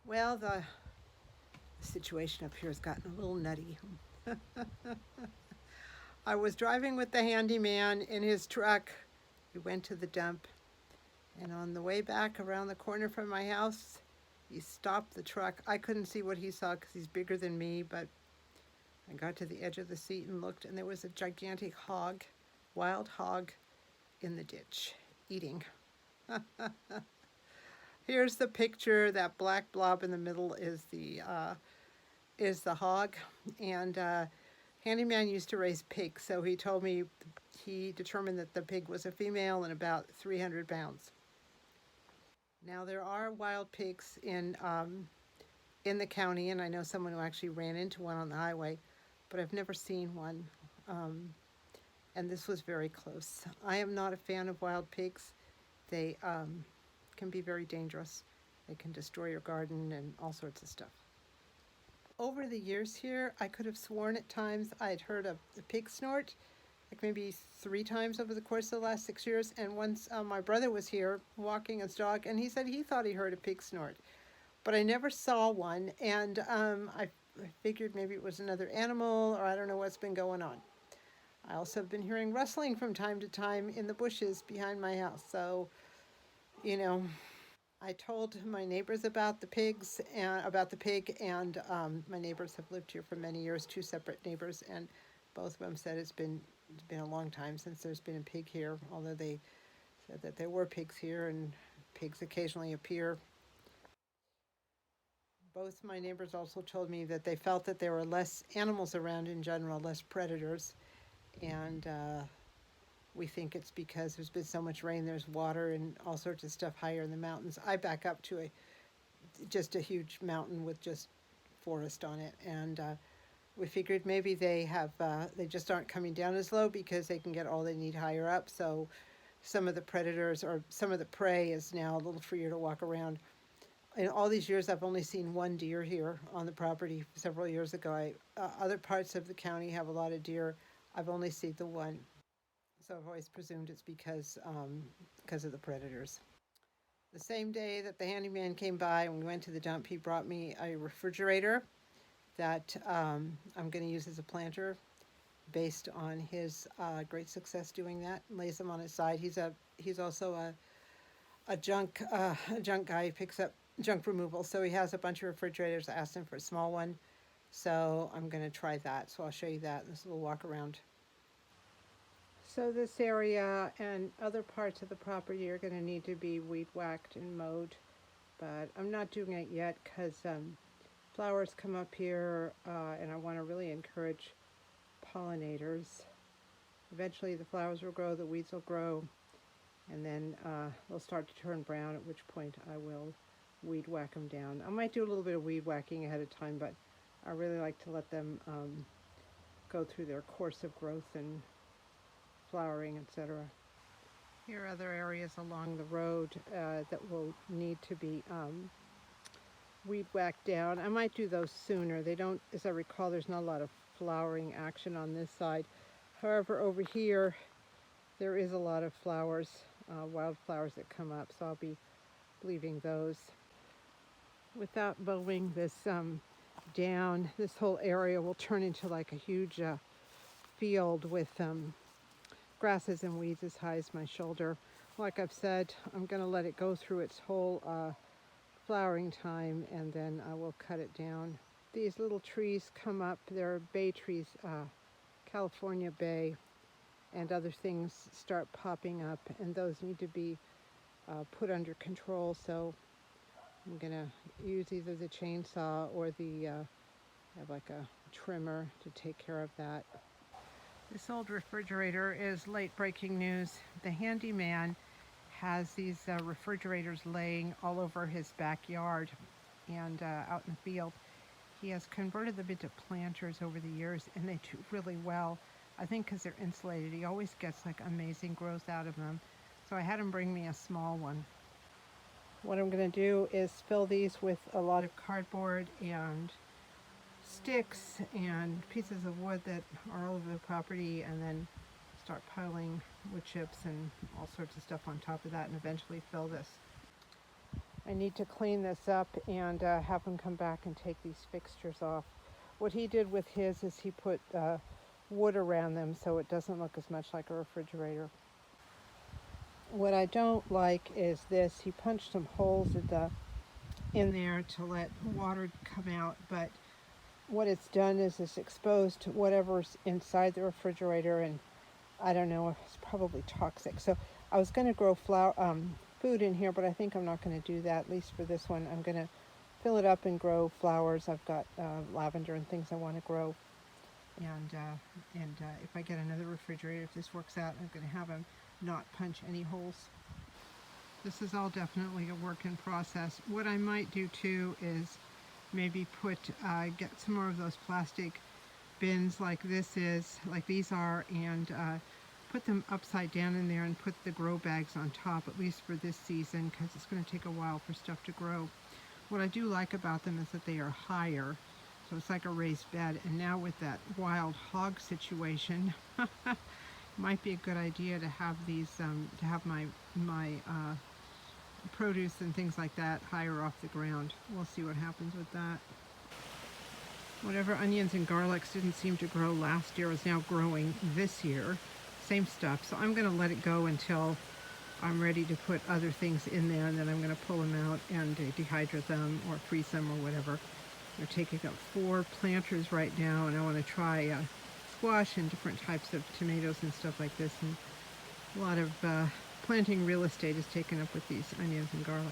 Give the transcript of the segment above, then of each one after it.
Well, the situation up here has gotten a little nutty. I was driving with the handyman in his truck. We went to the dump, and on the way back around the corner from my house, he stopped the truck. I couldn't see what he saw because he's bigger than me, but I got to the edge of the seat and looked, and there was a gigantic hog, wild hog, in the ditch, eating. Here's the picture. That black blob in the middle is the hog, and handyman used to raise pigs, so he told me he determined that the pig was a female and about 300 pounds. Now there are wild pigs in the county, and I know someone who actually ran into one on the highway, but I've never seen one. And this was very close. I am not a fan of wild pigs. They can be very dangerous. They can destroy your garden and all sorts of stuff. Over the years here, I could have sworn at times I'd heard a pig snort, like maybe 3 times over the course of the last 6 years. And once my brother was here walking his dog, and he said he thought he heard a pig snort, but I never saw one. And I figured maybe it was another animal, or I don't know what's been going on. I also have been hearing rustling from time to time in the bushes behind my house. So, I told my neighbors about the pigs and about the pig, and my neighbors have lived here for many years, 2 separate neighbors, and both of them said it's been a long time since there's been a pig here, although they said that there were pigs here and pigs occasionally appear. Both my neighbors also told me that they felt that there were less animals around in general, less predators, and we think it's because there's been so much rain, there's water and all sorts of stuff higher in the mountains. I back up to just a huge mountain with just forest on it, and we figured maybe they just aren't coming down as low because they can get all they need higher up. So some of the predators or some of the prey is now a little freer to walk around. In all these years, I've only seen 1 deer here on the property several years ago. Other parts of the county have a lot of deer. I've only seen the one. So I've always presumed it's because of the predators. The same day that the handyman came by and we went to the dump, he brought me a refrigerator that I'm going to use as a planter based on his great success doing that. Lays them on his side. He's also a junk guy. He picks up junk removal. So he has a bunch of refrigerators. I asked him for a small one. So I'm going to try that. So I'll show you that in this little walk around. So this area and other parts of the property are going to need to be weed whacked and mowed, but I'm not doing it yet because flowers come up here and I want to really encourage pollinators. Eventually the flowers will grow, the weeds will grow, and then they'll start to turn brown, at which point I will weed whack them down. I might do a little bit of weed whacking ahead of time, but I really like to let them go through their course of growth and flowering, etc. Here are other areas along the road that will need to be weed whacked down. I might do those sooner. They don't, as I recall, there's not a lot of flowering action on this side. However, over here there is a lot of flowers, wildflowers that come up, so I'll be leaving those. Without mowing this down, this whole area will turn into like a huge field with grasses and weeds as high as my shoulder. Like I've said, I'm going to let it go through its whole flowering time, and then I will cut it down. These little trees come up. They're bay trees, California bay, and other things start popping up, and those need to be put under control. So I'm going to use either the chainsaw or I have like a trimmer to take care of that. This old refrigerator is late breaking news. The handyman has these refrigerators laying all over his backyard and out in the field. He has converted them into planters over the years, and they do really well. I think because they're insulated. He always gets like amazing growth out of them. So I had him bring me a small one. What I'm going to do is fill these with a lot of cardboard and sticks and pieces of wood that are all over the property, and then start piling wood chips and all sorts of stuff on top of that, and eventually fill this. I need to clean this up and have him come back and take these fixtures off. What he did with his is he put wood around them so it doesn't look as much like a refrigerator. What I don't like is this. He punched some holes in there to let water come out, but what it's done is it's exposed whatever's inside the refrigerator, and I don't know, it's probably toxic. So I was going to grow food in here, but I think I'm not going to do that, at least for this one. I'm going to fill it up and grow flowers. I've got lavender and things I want to grow. And if I get another refrigerator, if this works out, I'm going to have him not punch any holes. This is all definitely a work in process. What I might do too is maybe get some more of those plastic bins like these are, and put them upside down in there and put the grow bags on top, at least for this season, because it's going to take a while for stuff to grow. What I do like about them is that they are higher, so it's like a raised bed. And now with that wild hog situation, might be a good idea to have these, to have my produce and things like that higher off the ground. We'll see what happens with that. Whatever onions and garlics didn't seem to grow last year is now growing this year. Same stuff. So I'm going to let it go until I'm ready to put other things in there, and then I'm going to pull them out and dehydrate them or freeze them or whatever. We're taking up 4 planters right now, and I want to try squash and different types of tomatoes and stuff like this. And a lot of planting real estate is taken up with these onions and garlic.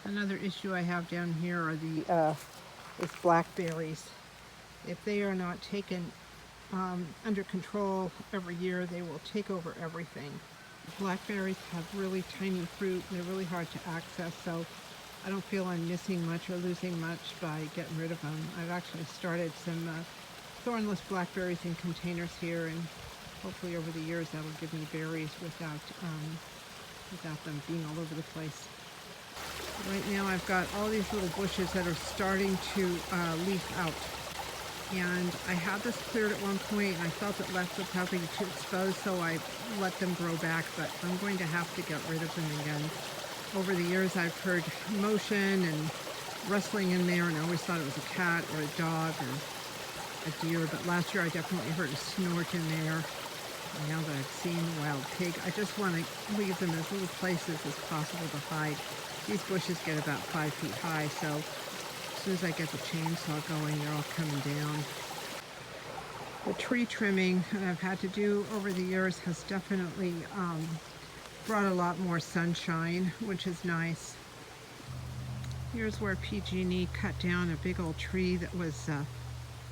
Another issue I have down here are is blackberries. If they are not taken under control every year, they will take over everything. Blackberries have really tiny fruit and they're really hard to access, so I don't feel I'm missing much or losing much by getting rid of them. I've actually started some thornless blackberries in containers here, and hopefully over the years that'll give me berries without them being all over the place. Right now I've got all these little bushes that are starting to leaf out. And I had this cleared at one point, and I felt it left the property too exposed, so I let them grow back, but I'm going to have to get rid of them again. Over the years I've heard motion and rustling in there, and I always thought it was a cat or a dog or a deer, but last year I definitely heard a snort in there. And now that I've seen the wild pig, I just want to leave them as little places as possible to hide. These bushes get about 5 feet high, so as soon as I get the chainsaw going, they're all coming down. The tree trimming that I've had to do over the years has definitely brought a lot more sunshine, which is nice. Here's where PG&E cut down a big old tree that was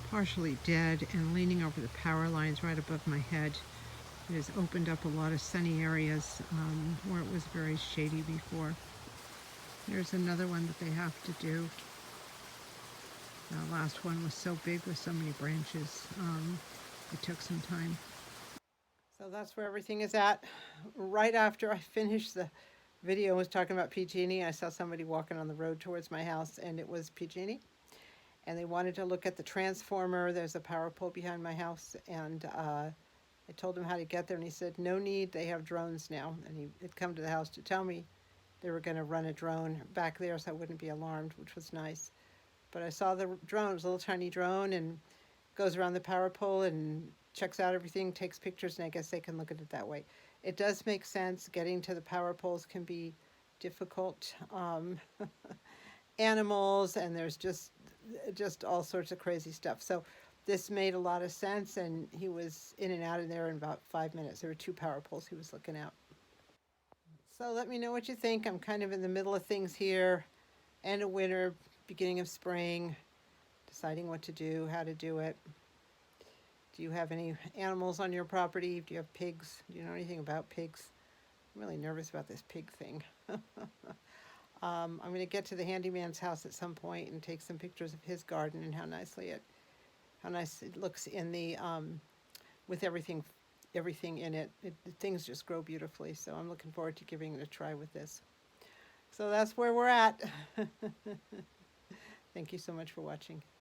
partially dead and leaning over the power lines right above my head. It has opened up a lot of sunny areas where it was very shady before. There's another one that they have to do. The last one was so big with so many branches, it took some time. So that's where everything is at. Right after I finished the video and was talking about PG&E, I saw somebody walking on the road towards my house, and it was PG&E. And they wanted to look at the transformer. There's a power pole behind my house, and I told him how to get there, and he said, no need, they have drones now. And he had come to the house to tell me they were going to run a drone back there so I wouldn't be alarmed, which was nice. But I saw the drone, it was a little tiny drone, and goes around the power pole and checks out everything, takes pictures, and I guess they can look at it that way. It does make sense. Getting to the power poles can be difficult. Animals, and there's just all sorts of crazy stuff. So this made a lot of sense, and he was in and out of there in about 5 minutes. There were 2 power poles he was looking at. So let me know what you think. I'm kind of in the middle of things here. End of winter, beginning of spring, deciding what to do, how to do it. Do you have any animals on your property? Do you have pigs? Do you know anything about pigs? I'm really nervous about this pig thing. I'm going to get to the handyman's house at some point and take some pictures of his garden and how nice it looks in the with everything in it. Things just grow beautifully. So I'm looking forward to giving it a try with this. So that's where we're at. Thank you so much for watching.